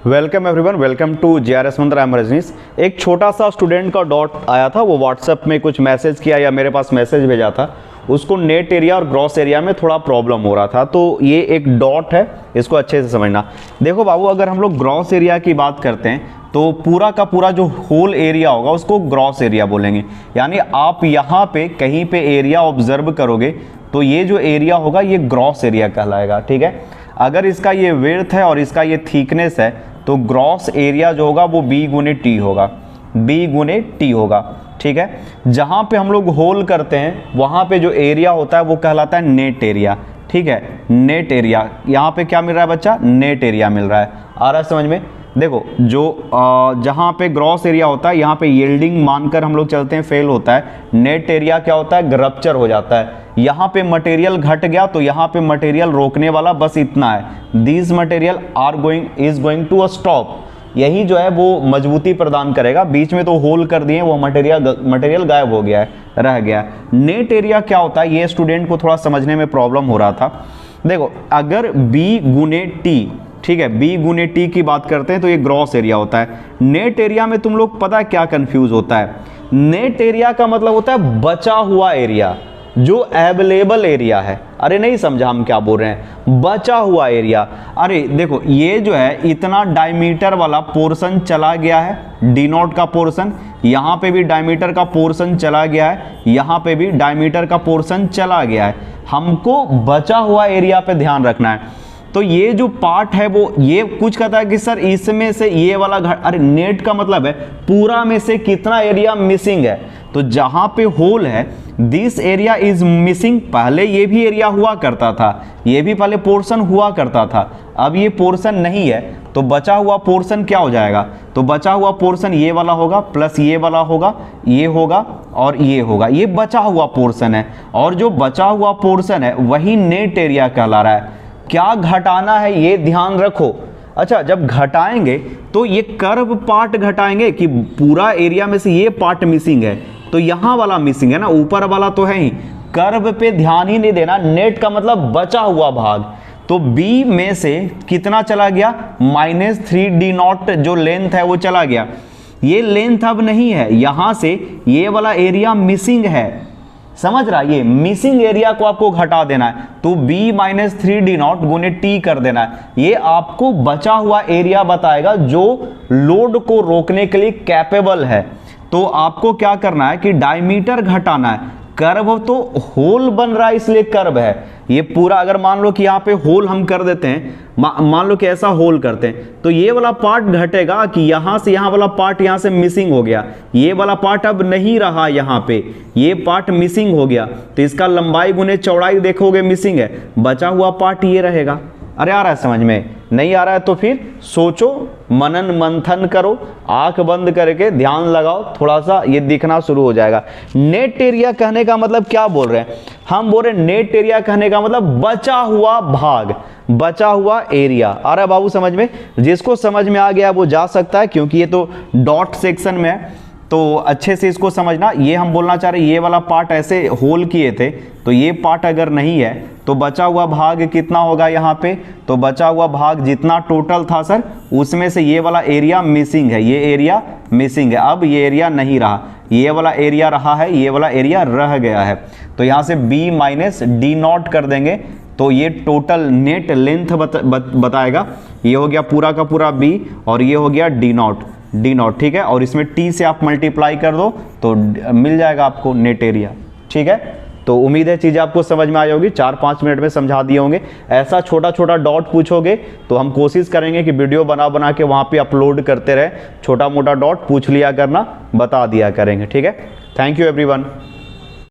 Welcome everyone, welcome to GRS Mantra emergencies. एक छोटा सा स्टूडेंट का डॉट आया था, वो व्हाट्सएप में कुछ मैसेज किया या मेरे पास मैसेज भेजा था। उसको नेट एरिया और ग्रॉस एरिया में थोड़ा प्रॉब्लम हो रहा था, तो ये एक डॉट है, इसको अच्छे से समझना। देखो बाबू, अगर हम लोग ग्रॉस एरिया की बात करते हैं तो पूरा का पूरा जो होल एरिया होगा उसको ग्रॉस एरिया बोलेंगे। यानी आप यहाँ पे कहीं पे एरिया ऑब्जर्व करोगे तो ये जो एरिया होगा ये ग्रॉस एरिया कहलाएगा, ठीक है। अगर इसका ये विड्थ है और इसका ये थिकनेस है तो ग्रॉस एरिया जो होगा वो B गुने टी होगा, B गुने टी होगा, ठीक है। जहाँ पे हम लोग होल करते हैं वहाँ पे जो एरिया होता है वो कहलाता है नेट एरिया, ठीक है। नेट एरिया, यहाँ पे क्या मिल रहा है बच्चा? नेट एरिया मिल रहा है। आ रहा है समझ में? देखो, जो जहाँ पे ग्रॉस एरिया होता है यहाँ पे यील्डिंग मानकर हम लोग चलते हैं, फेल होता है। नेट एरिया क्या होता है? रप्चर हो जाता है। यहाँ पे मटेरियल घट गया तो यहाँ पे मटेरियल रोकने वाला बस इतना है, this material is going to a stop. यही जो है वो मजबूती प्रदान करेगा। बीच में तो होल कर दिए, वो मटेरियल गायब हो गया है, रह गया है। नेट एरिया क्या होता है, ये स्टूडेंट को थोड़ा समझने में प्रॉब्लम हो रहा था। देखो, अगर B गुने टी, ठीक है, B गुने टी की बात करते हैं तो ये ग्रॉस एरिया होता है। नेट एरिया में तुम लोग पता है क्या कंफ्यूज होता है? नेट एरिया का मतलब होता है बचा हुआ एरिया, जो अवेलेबल एरिया है। अरे नहीं समझा हम क्या बोल रहे हैं? बचा हुआ एरिया। अरे देखो, ये जो है इतना डायमीटर वाला पोर्शन चला गया है, डी नॉट का पोर्शन, यहाँ पे भी डायमीटर का पोर्शन चला गया है, यहाँ पे भी डायमीटर का पोर्शन चला गया है। हमको बचा हुआ एरिया पे ध्यान रखना है। तो ये जो पार्ट है वो ये कुछ कहता है कि सर इसमें से ये वाला अरे नेट का मतलब है पूरा में से कितना एरिया मिसिंग है। तो जहां पे होल है, दिस एरिया इज मिसिंग। पहले ये भी एरिया हुआ करता था, ये भी पहले पोर्शन हुआ करता था, अब ये पोर्शन नहीं है। तो बचा हुआ पोर्शन क्या हो जाएगा? तो बचा हुआ पोर्शन ये वाला होगा, प्लस ये वाला होगा, ये होगा और ये होगा। ये बचा हुआ पोर्शन है, और जो बचा हुआ पोर्शन है वही नेट एरिया कहला रहा है। क्या घटाना है ये ध्यान रखो। अच्छा, जब घटाएंगे तो ये कर्व पार्ट घटाएंगे कि पूरा एरिया में से ये पार्ट मिसिंग है, तो यहाँ वाला मिसिंग है ना, ऊपर वाला तो है ही। कर्व पे ध्यान ही नहीं देना। नेट का मतलब बचा हुआ भाग। तो B में से कितना चला गया? -3D नॉट जो लेंथ है वो चला गया। ये लेंथ अब नहीं है, यहाँ से ये वाला एरिया मिसिंग है, समझ रहा? ये मिसिंग एरिया को आपको घटा देना है, तो B-3D नॉट गुने टी कर देना है। ये आपको बचा हुआ एरिया बताएगा जो लोड को रोकने के लिए कैपेबल है। तो आपको क्या करना है कि डायमीटर घटाना है। कर्व तो होल बन रहा है इसलिए कर्व है ये पूरा। अगर मान लो कि यहाँ पे होल हम कर देते हैं, मान लो कि ऐसा होल करते हैं, तो ये वाला पार्ट घटेगा कि यहाँ से यहाँ वाला पार्ट यहाँ से मिसिंग हो गया, ये वाला पार्ट अब नहीं रहा, यहाँ पे ये पार्ट मिसिंग हो गया, तो इसका लंबाई गुने चौड़ाई देखोगे मिसिंग है, बचा हुआ पार्ट ये रहेगा। अरे आ रहा है समझ में? नहीं आ रहा है तो फिर सोचो, मनन मंथन करो, आंख बंद करके ध्यान लगाओ, थोड़ा सा ये दिखना शुरू हो जाएगा। नेट एरिया कहने का मतलब क्या बोल रहे हैं हम? बोल रहे नेट एरिया कहने का मतलब बचा हुआ भाग, बचा हुआ एरिया। आ रहा है बाबू समझ में? जिसको समझ में आ गया वो जा सकता है, क्योंकि ये तो डॉट सेक्शन में है, तो अच्छे से इसको समझना। ये हम बोलना चाह रहे ये वाला पार्ट ऐसे होल किए थे, तो ये पार्ट अगर नहीं है तो बचा हुआ भाग कितना होगा यहाँ पे? तो बचा हुआ भाग जितना टोटल था सर, उसमें से ये वाला एरिया मिसिंग है, ये एरिया मिसिंग है। अब ये एरिया नहीं रहा, ये वाला एरिया रहा है, ये वाला एरिया रह गया है। तो यहाँ से B-D नॉट कर देंगे तो ये टोटल नेट लेंथ बताएगा। ये हो गया पूरा का पूरा B और ये हो गया D नॉट, ठीक है। और इसमें T से आप मल्टीप्लाई कर दो तो मिल जाएगा आपको नेट एरिया, ठीक है। तो उम्मीद है चीज़ें आपको समझ में आई होगी, 4-5 मिनट में समझा दिए होंगे। ऐसा छोटा छोटा डॉट पूछोगे तो हम कोशिश करेंगे कि वीडियो बना के वहाँ पे अपलोड करते रहे। छोटा मोटा डॉट पूछ लिया करना, बता दिया करेंगे, ठीक है। Thank you everyone.